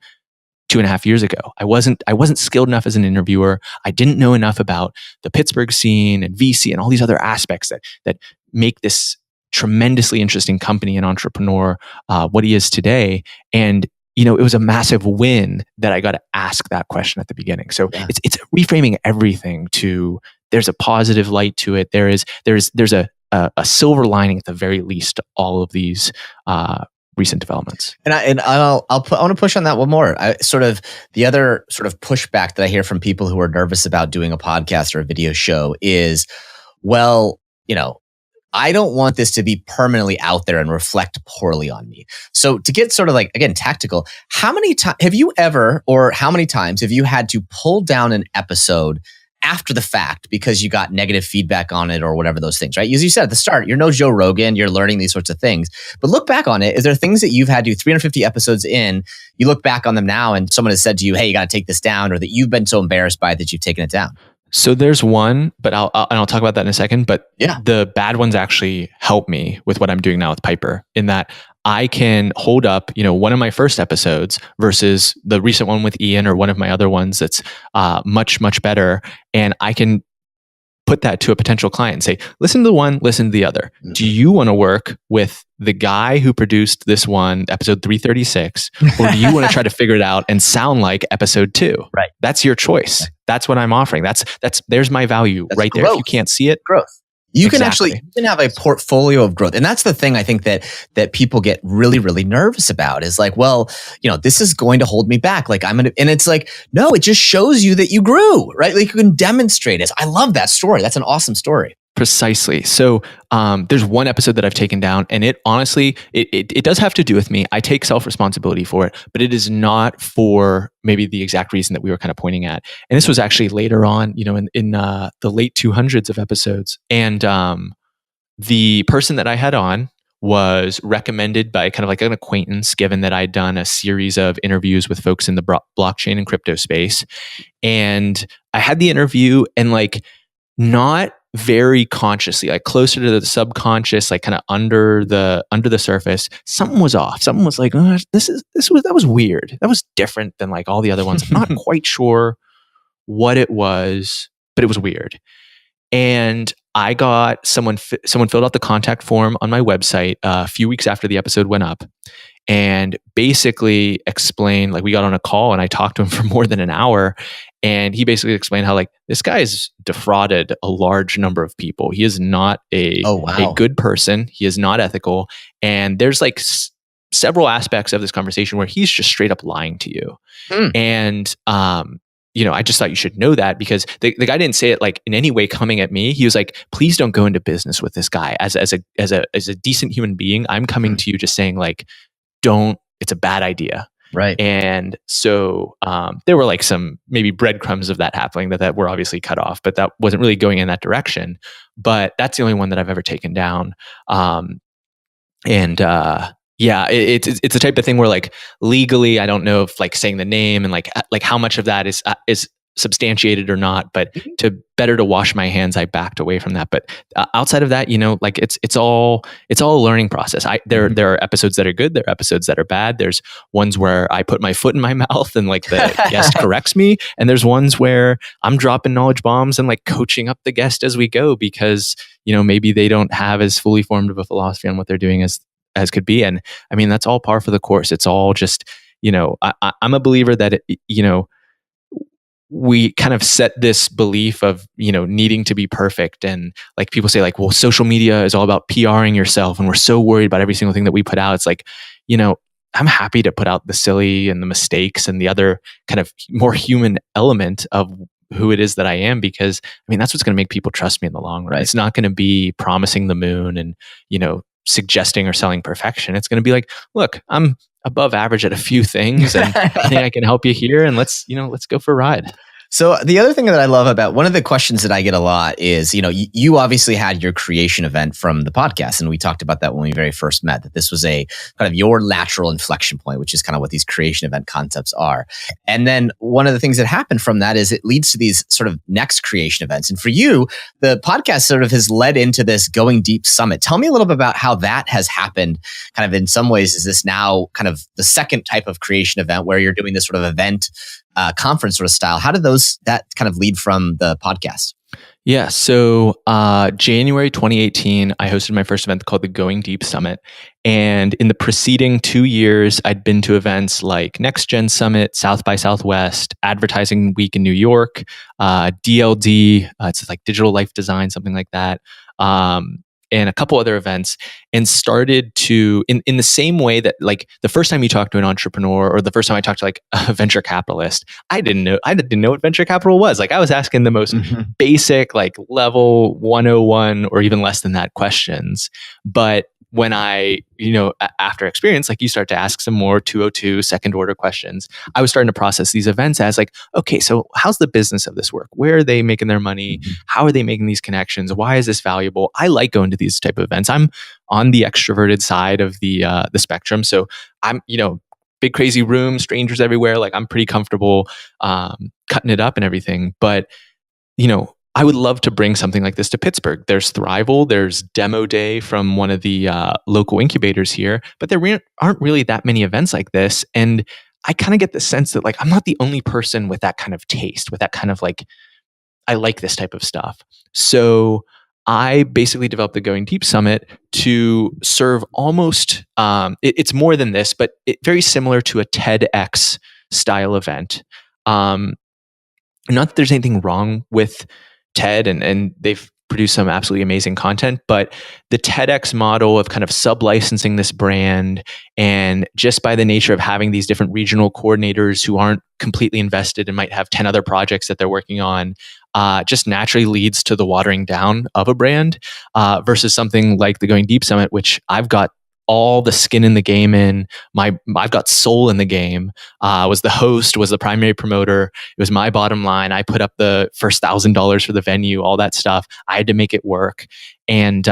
2.5 years ago. I wasn't skilled enough as an interviewer. I didn't know enough about the Pittsburgh scene and VC and all these other aspects that make this tremendously interesting company and entrepreneur what he is today. And it was a massive win that I got to ask that question at the beginning. So it's reframing everything to there's a positive light to it. There's a silver lining at the very least to all of these recent developments. And I want to push on that one more. The other sort of pushback that I hear from people who are nervous about doing a podcast or a video show is, well, I don't want this to be permanently out there and reflect poorly on me. So to get sort of like, again, tactical, how many times have you had to pull down an episode after the fact because you got negative feedback on it or whatever those things, right? As you said at the start, you're no Joe Rogan, you're learning these sorts of things. But look back on it. Is there things that you've had to 350 episodes in, you look back on them now and someone has said to you, hey, you got to take this down, or that you've been so embarrassed by it that you've taken it down? So there's one, but I'll talk about that in a second. But yeah, the bad ones actually help me with what I'm doing now with Piper, in that I can hold up, one of my first episodes versus the recent one with Ian or one of my other ones that's much, much better. And I can put that to a potential client and say, listen to the one, listen to the other. Mm-hmm. Do you want to work with the guy who produced this one, episode 336, or do you want to try to figure it out and sound like episode 2? Right. That's your choice. That's what I'm offering. There's my value right growth. there. If you can't see it, growth. You can have a portfolio of growth. And that's the thing I think that people get really, really nervous about is like, well, this is going to hold me back. Like and it's like, no, it just shows you that you grew, right? Like you can demonstrate it. I love that story. That's an awesome story. Precisely. So there's one episode that I've taken down, and it honestly, it does have to do with me. I take self-responsibility for it, but it is not for maybe the exact reason that we were kind of pointing at. And this was actually later on, in the late 200s of episodes. And the person that I had on was recommended by kind of like an acquaintance, given that I'd done a series of interviews with folks in the blockchain and crypto space. And I had the interview, and like not very consciously, like closer to the subconscious, like kind of under the surface, something was off. Something was like, oh, that was weird. That was different than like all the other ones. I'm not quite sure what it was, but it was weird. And I got someone filled out the contact form on my website a few weeks after the episode went up, and basically explained, like we got on a call and I talked to him for more than an hour. And he basically explained how like this guy has defrauded a large number of people. He is not a good person. He is not ethical. And there's like several aspects of this conversation where he's just straight up lying to you. And, I just thought you should know that, because the guy didn't say it like in any way coming at me. He was like, please don't go into business with this guy. As a decent human being, I'm coming to you just saying like, it's a bad idea. Right. And so there were like some maybe breadcrumbs of that happening that were obviously cut off, but that wasn't really going in that direction. But that's the only one that I've ever taken down. It's the type of thing where like legally, I don't know if like saying the name and like how much of that is substantiated or not, but to wash my hands, I backed away from that. But outside of that, like it's all a learning process. There are episodes that are good. There are episodes that are bad. There's ones where I put my foot in my mouth and like the guest corrects me. And there's ones where I'm dropping knowledge bombs and like coaching up the guest as we go, because, maybe they don't have as fully formed of a philosophy on what they're doing as could be. And I mean, that's all par for the course. It's all just, I'm a believer that, we kind of set this belief of, needing to be perfect. And like people say like, well, social media is all about PRing yourself. And we're so worried about every single thing that we put out. It's like, I'm happy to put out the silly and the mistakes and the other kind of more human element of who it is that I am, because I mean, that's what's going to make people trust me in the long run. Right. It's not going to be promising the moon and, suggesting or selling perfection. It's going to be like, look, I'm above average at a few things, and I think I can help you here, and let's go for a ride. So the other thing that I love about one of the questions that I get a lot is, you obviously had your creation event from the podcast. And we talked about that when we very first met, that this was a kind of your lateral inflection point, which is kind of what these creation event concepts are. And then one of the things that happened from that is it leads to these sort of next creation events. And for you, the podcast sort of has led into this Going Deep Summit. Tell me a little bit about how that has happened. Kind of in some ways, is this now kind of the second type of creation event where you're doing this sort of event conference sort of style? How did that kind of lead from the podcast? Yeah. So January 2018, I hosted my first event called the Going Deep Summit. And in the preceding 2 years, I'd been to events like Next Gen Summit, South by Southwest, Advertising Week in New York, DLD, it's like Digital Life Design, something like that. And a couple other events, and started to, in the same way that like the first time you talk to an entrepreneur or the first time I talked to like a venture capitalist, I didn't know what venture capital was. Like I was asking the most basic, like level 101 or even less than that questions. But when I, after experience, like you start to ask some more 202 second order questions, I was starting to process these events as like, okay, so how's the business of this work? Where are they making their money? How are they making these connections? Why is this valuable? I like going to these type of events. I'm on the extroverted side of the spectrum. So I'm, big crazy room, strangers everywhere. Like I'm pretty comfortable cutting it up and everything. But, I would love to bring something like this to Pittsburgh. There's Thrival, there's Demo Day from one of the local incubators here, but there aren't really that many events like this. And I kind of get the sense that like, I'm not the only person with that kind of taste, with that kind of like, I like this type of stuff. So I basically developed the Going Deep Summit to serve almost, it's more than this, but very similar to a TEDx style event. Not that there's anything wrong with TED and they've produced some absolutely amazing content, but the TEDx model of kind of sub-licensing this brand, and just by the nature of having these different regional coordinators who aren't completely invested and might have 10 other projects that they're working on, just naturally leads to the watering down of a brand versus something like the Going Deep Summit, which I've got all the skin in the game in. I've got soul in the game. Was the host, was the primary promoter. It was my bottom line. I put up the first $1,000 for the venue, all that stuff. I had to make it work. And,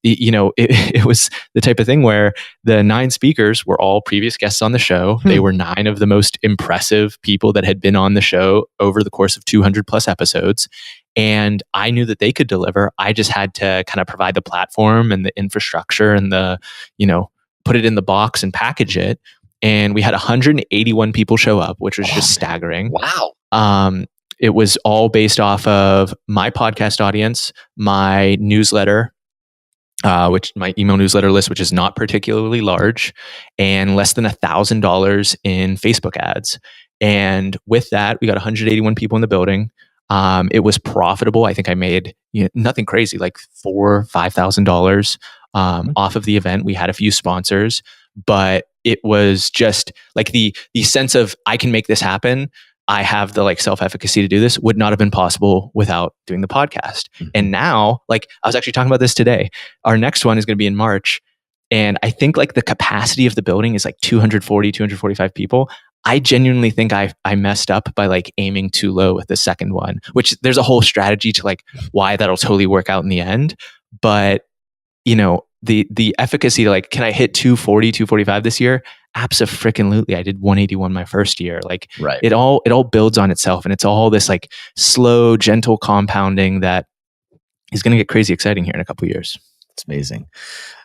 it was the type of thing where the 9 speakers were all previous guests on the show. They were 9 of the most impressive people that had been on the show over the course of 200 plus episodes. And I knew that they could deliver. I just had to kind of provide the platform and the infrastructure and the, put it in the box and package it. And we had 181 people show up, which was just staggering. Wow. It was all based off of my podcast audience, my newsletter, which my email newsletter list, which is not particularly large, and less than $1,000 in Facebook ads. And with that, we got 181 people in the building. It was profitable. I think I made nothing crazy, like $4,000 or $5,000 off of the event. We had a few sponsors, but it was just like the sense of I can make this happen. I have the like self-efficacy to do this would not have been possible without doing the podcast. And now, like I was actually talking about this today, our next one is going to be in March. And I think like the capacity of the building is like 240, 245 people. I genuinely think I messed up by like aiming too low with the second one, which there's a whole strategy to like why that'll totally work out in the end. But, the efficacy, like, can I hit 240, 245 this year? Abso-freaking-lutely. I did 181 my first year. Like right. It all builds on itself, and it's all this like slow, gentle compounding that is going to get crazy exciting here in a couple of years. It's amazing.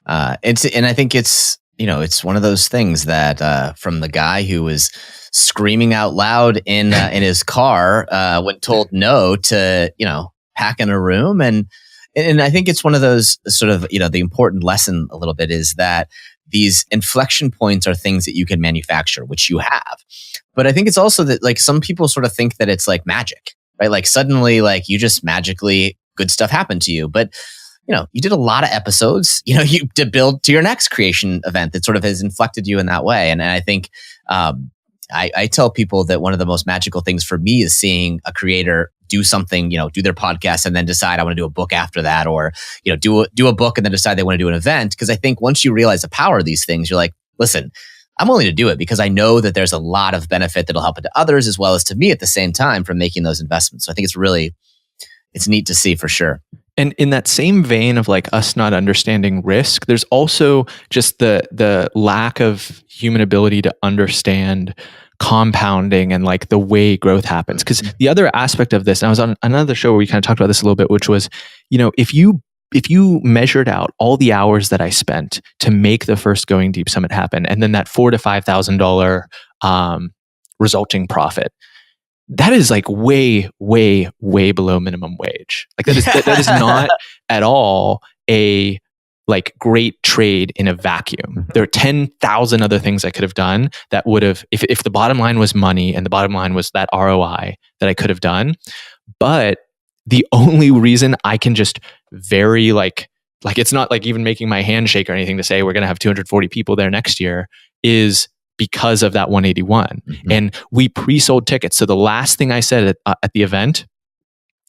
And I think it's one of those things that from the guy who was screaming out loud in his car when told no to pack in a room, and I think it's one of those sort of the important lesson a little bit is that these inflection points are things that you can manufacture, which you have. But I think it's also that like some people sort of think that it's like magic, right? Like suddenly like you just magically good stuff happened to you, but you did a lot of episodes, you to build to your next creation event that sort of has inflected you in that way. And I think I tell people that one of the most magical things for me is seeing a creator do something, do their podcast and then decide I want to do a book after that, or, do a book and then decide they want to do an event. Because I think once you realize the power of these things, you're like, listen, I'm willing to do it because I know that there's a lot of benefit that'll help it to others as well as to me at the same time from making those investments. So I think it's neat to see for sure. And in that same vein of like us not understanding risk, there's also just the lack of human ability to understand compounding and like the way growth happens. Because the other aspect of this, and I was on another show where we kind of talked about this a little bit, which was, if you measured out all the hours that I spent to make the first Going Deep Summit happen, and then that $4,000 to $5,000 resulting profit, that is like way, way, way below minimum wage. Like that is not at all a like great trade in a vacuum. There are 10,000 other things I could have done that would have, if the bottom line was money and the bottom line was that ROI that I could have done. But the only reason I can just very like it's not like even making my hand shake or anything to say we're going to have 240 people there next year is because of that 181. And we pre-sold tickets. So the last thing I said at the event,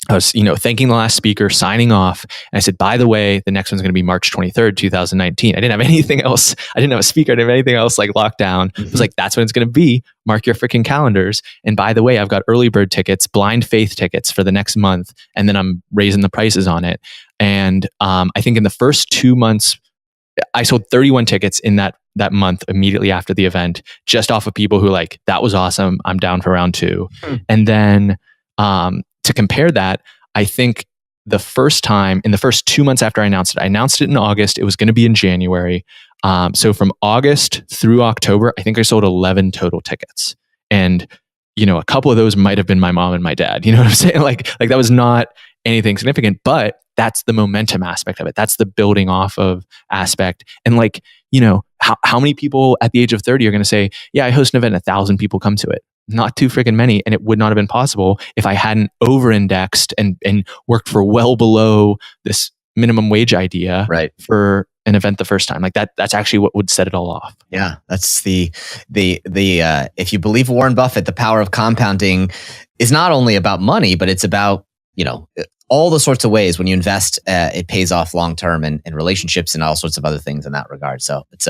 I was, thanking the last speaker, signing off. And I said, by the way, the next one's going to be March 23rd, 2019. I didn't have anything else. I didn't have a speaker. I didn't have anything else like locked down. It was like, that's when it's going to be. Mark your freaking calendars. And by the way, I've got early bird tickets, blind faith tickets for the next month. And then I'm raising the prices on it. And I think in the first 2 months, I sold 31 tickets in that month immediately after the event, just off of people who like, that was awesome. I'm down for round 2. And then to compare that, I think the first time in the first 2 months after I announced it in August, it was going to be in January. So from August through October, I think I sold 11 total tickets. And, a couple of those might have been my mom and my dad. You know what I'm saying? Like that was not anything significant, but that's the momentum aspect of it. That's the building off of aspect. And like, how many people at the age of 30 are going to say, yeah, I host an event, 1,000 people come to it. Not too freaking many. And it would not have been possible if I hadn't over-indexed and worked for well below this minimum wage idea for an event the first time. Like that's actually what would set it all off. Yeah. That's the if you believe Warren Buffett, the power of compounding is not only about money, but it's about, all the sorts of ways when you invest, it pays off long term and relationships and all sorts of other things in that regard. So it's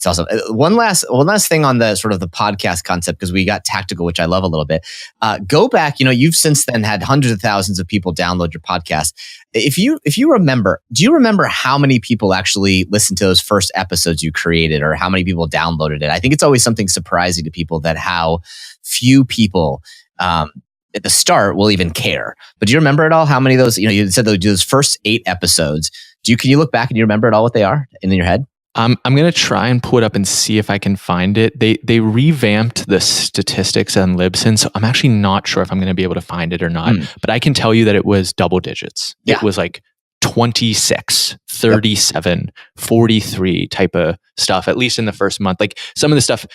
awesome. One last thing on the sort of the podcast concept, because we got tactical, which I love a little bit. Go back. You've since then had hundreds of thousands of people download your podcast. If you remember, do you remember how many people actually listened to those first episodes you created, or how many people downloaded it? I think it's always something surprising to people that how few people at the start will even care. But do you remember at all how many of those, you said those first 8 episodes, can you look back and you remember at all what they are in your head? I'm going to try and pull it up and see if I can find it. They revamped the statistics on Libsyn, so I'm actually not sure if I'm going to be able to find it or not. But I can tell you that it was double digits. Yeah. It was like 26, 37, 43 type of stuff, at least in the first month. Like some of the stuff,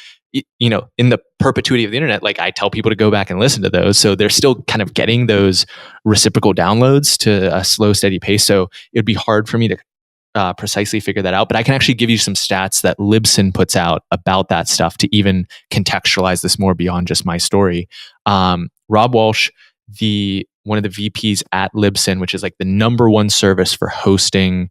in the perpetuity of the internet, like I tell people to go back and listen to those. So they're still kind of getting those reciprocal downloads to a slow, steady pace. So it would be hard for me to precisely figure that out. But I can actually give you some stats that Libsyn puts out about that stuff to even contextualize this more beyond just my story. Rob Walsh, one of the VPs at Libsyn, which is like the number one service for hosting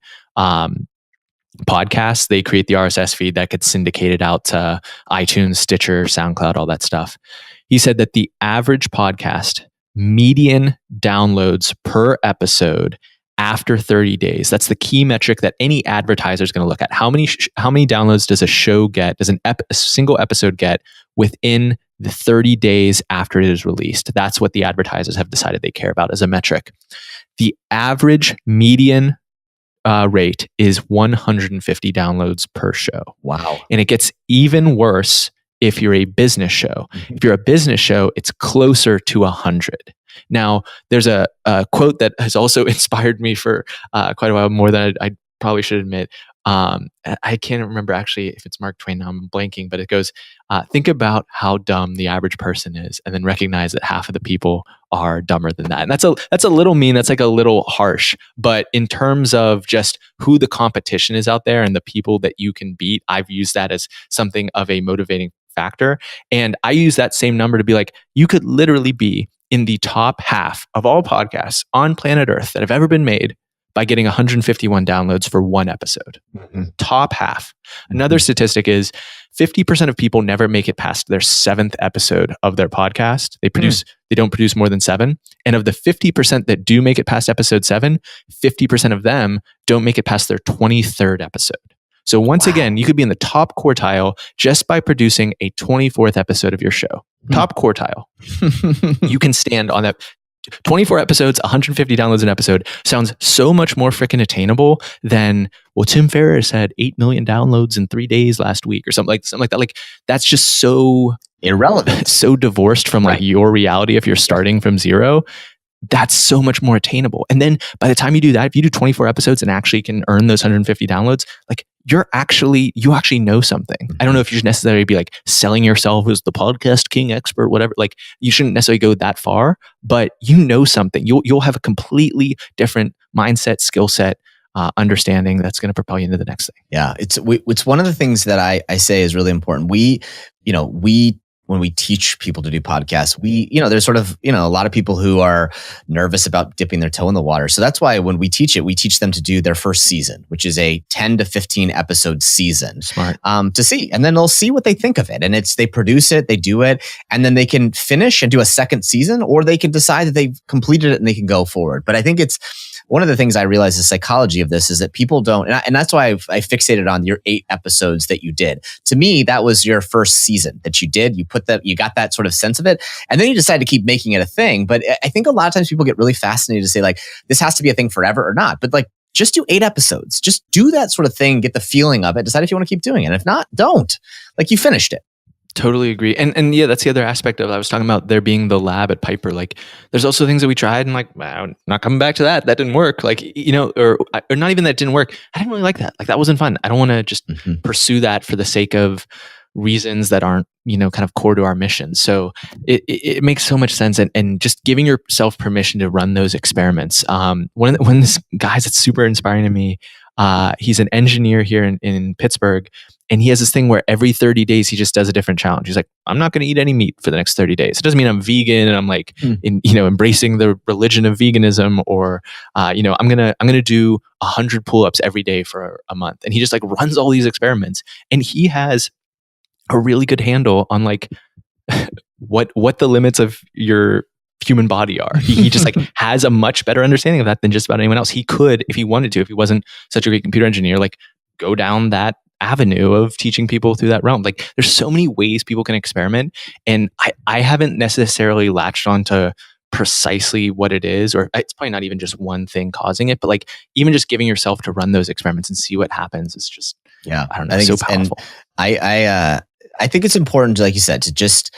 podcasts. They create the RSS feed that gets syndicated out to iTunes, Stitcher, SoundCloud, all that stuff. He said that the average podcast median downloads per episode after 30 days. That's the key metric that any advertiser is going to look at. How many downloads does a show get? Does a single episode get within the 30 days after it is released? That's what the advertisers have decided they care about as a metric. The average median rate is 150 downloads per show. Wow. And it gets even worse if you're a business show. If you're a business show, it's closer to 100. Now, there's a quote that has also inspired me for quite a while, more than I probably should admit. I can't remember actually if it's Mark Twain. Now I'm blanking, but it goes, think about how dumb the average person is, and then recognize that half of the people are dumber than that. And that's a little mean. That's like a little harsh. But in terms of just who the competition is out there and the people that you can beat, I've used that as something of a motivating factor. And I use that same number to be like, you could literally be in the top half of all podcasts on planet Earth that have ever been made, by getting 151 downloads for one episode. Top half. Another statistic is 50% of people never make it past their 7th episode of their podcast. They don't produce more than 7. And of the 50% that do make it past episode 7, 50% of them don't make it past their 23rd episode. So once again, you could be in the top quartile just by producing a 24th episode of your show. Top quartile. You can stand on that. 24 episodes, 150 downloads an episode sounds so much more freaking attainable than, well, Tim Ferriss had 8 million downloads in 3 days last week or something like that. Like, that's just so irrelevant, so divorced from like your reality if you're starting from zero. That's so much more attainable. And then by the time you do that, if you do 24 episodes and actually can earn those 150 downloads, like you actually know something. I don't know if you should necessarily be like selling yourself as the podcast king expert, whatever. Like you shouldn't necessarily go that far, but you know something. You'll have a completely different mindset, skill set, understanding that's going to propel you into the next thing. Yeah, it's one of the things that I say is really important. When we teach people to do podcasts, there's sort of, a lot of people who are nervous about dipping their toe in the water. So that's why when we teach it, we teach them to do their first season, which is a 10 to 15 episode season. Smart. To see. And then they'll see what they think of it. And they produce it, they do it, and then they can finish and do a second season, or they can decide that they've completed it and they can go forward. But I think it's one of the things I realize the psychology of this is that people don't, and that's why I fixated on your 8 episodes that you did. To me, that was your first season that you did. You got that sort of sense of it, and then you decide to keep making it a thing. But I think a lot of times people get really fascinated to say like, this has to be a thing forever or not. But like, just do 8 episodes. Just do that sort of thing, get the feeling of it, decide if you want to keep doing it. And if not, don't. Like, you finished it. Totally agree. And yeah, that's the other aspect of, I was talking about there being the lab at Piper. Like there's also things that we tried and like, wow, not coming back to that. That didn't work. Like, or not even that didn't work. I didn't really like that. Like that wasn't fun. I don't want to just pursue that for the sake of reasons that aren't, kind of core to our mission. So it makes so much sense. And just giving yourself permission to run those experiments. One of this guys that's super inspiring to me, he's an engineer here in Pittsburgh. And he has this thing where every 30 days, he just does a different challenge. He's like, I'm not going to eat any meat for the next 30 days. It doesn't mean I'm vegan and I'm like, embracing the religion of veganism, or, I'm going to do 100 pull-ups every day for a month. And he just like runs all these experiments, and he has a really good handle on like what the limits of your human body are. He just like has a much better understanding of that than just about anyone else. He could, if he wanted to, if he wasn't such a great computer engineer, like go down that avenue of teaching people through that realm. Like there's so many ways people can experiment, and I haven't necessarily latched on to precisely what it is, or it's probably not even just one thing causing it, but like even just giving yourself to run those experiments and see what happens is just, I don't know, so powerful. And I think it's important, like you said, to just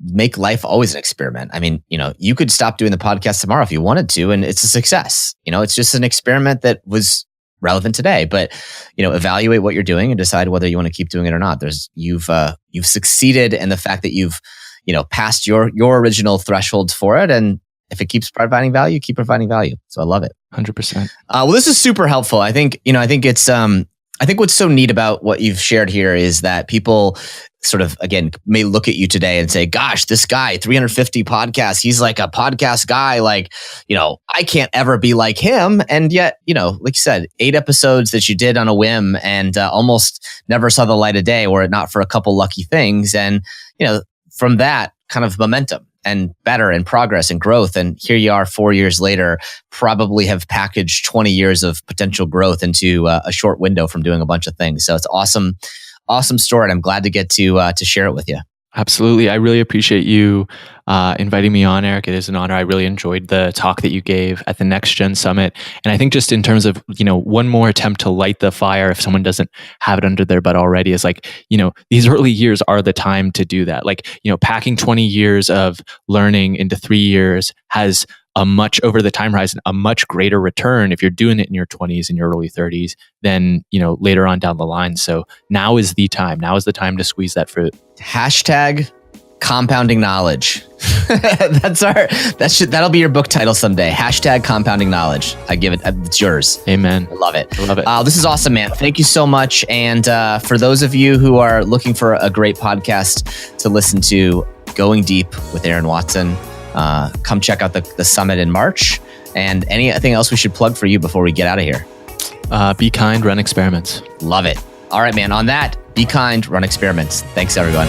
make life always an experiment. I mean, you could stop doing the podcast tomorrow if you wanted to, and it's a success. It's just an experiment that was relevant today, but evaluate what you're doing and decide whether you want to keep doing it or not. You've succeeded in the fact that you've passed your original thresholds for it, and if it keeps providing value, keep providing value. So I love it. 100%. Well, this is super helpful. I think it's I think what's so neat about what you've shared here is that people sort of, again, may look at you today and say, gosh, this guy, 350 podcasts, he's like a podcast guy. Like, I can't ever be like him. And yet, like you said, 8 episodes that you did on a whim and almost never saw the light of day, were it not for a couple lucky things. And, from that kind of momentum and better and progress and growth. And here you are 4 years later, probably have packaged 20 years of potential growth into a short window from doing a bunch of things. So it's awesome story. And I'm glad to get to share it with you. Absolutely. I really appreciate you inviting me on, Eric. It is an honor. I really enjoyed the talk that you gave at the Next Gen Summit. And I think just in terms of, one more attempt to light the fire if someone doesn't have it under their butt already is like, these early years are the time to do that. Like, packing 20 years of learning into 3 years has a much over the time horizon, a much greater return if you're doing it in your 20s and your early 30s than, later on down the line. So now is the time. Now is the time to squeeze that fruit. Hashtag compounding knowledge. That'll be your book title someday. Hashtag compounding knowledge. I give it. It's yours. Amen. I love it. I love it. This is awesome, man. Thank you so much. And for those of you who are looking for a great podcast to listen to, Going Deep with Aaron Watson, come check out the summit in March. And anything else we should plug for you before we get out of here? Be kind, run experiments. Love it. All right, man. On that, be kind, run experiments. Thanks, everyone.